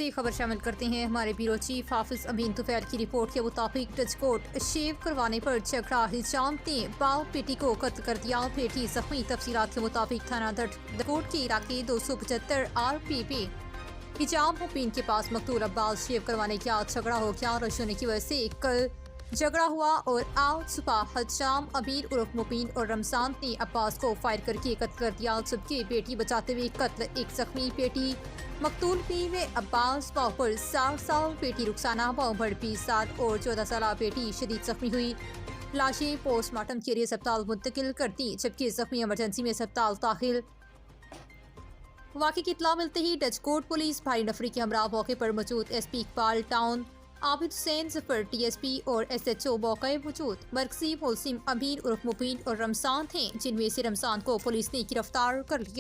बड़ी खबर शामिल करते हैं। हमारे ब्यूरो चीफ हाफिज अमीन तुफैल की रिपोर्ट के मुताबिक टचकोट शेव करवाने पर झगड़ा, हिजाम ने बाल बेटी को कत्ल कर दिया, बेटी जख्मी। तफसीलात के मुताबिक थाना टचकोट के इलाके 275 RPP हिजाम मुबीन के पास मकतूल अब्बास शेव करवाने के आज झगड़ा हो गया। रश होने की वजह से कल झगड़ा हुआ और आज सुबह हिजाम अमीर उर्फ मुबीन और रमजान ने अब्बास को फायर करके कत्ल कर दिया, जबकि बेटी बचाते हुए कत्ल। एक जख्मी बेटी मकतूल भी में अब्बास पाव पर 60 साल बेटी रुखसाना पाव भर 20 साल और 14 साल बेटी शदीद जख्मी हुई। लाशें पोस्टमार्टम के लिए अस्पताल मुंतकिल कर दी, जबकि जख्मी इमरजेंसी में अस्पताल दाखिल। वाक़े की इत्तला मिलते ही टचकोट पुलिस भारी नफरी के हमरा मौके पर मौजूद SP Iqbal town, Abid Hussain Zafar DSP और SHO मौके मौजूद। मरकजी मुलजिम अमीर उर्फ मुबीन और रमजान थे, जिनमें से रमजान को पुलिस ने गिरफ्तार कर लिया।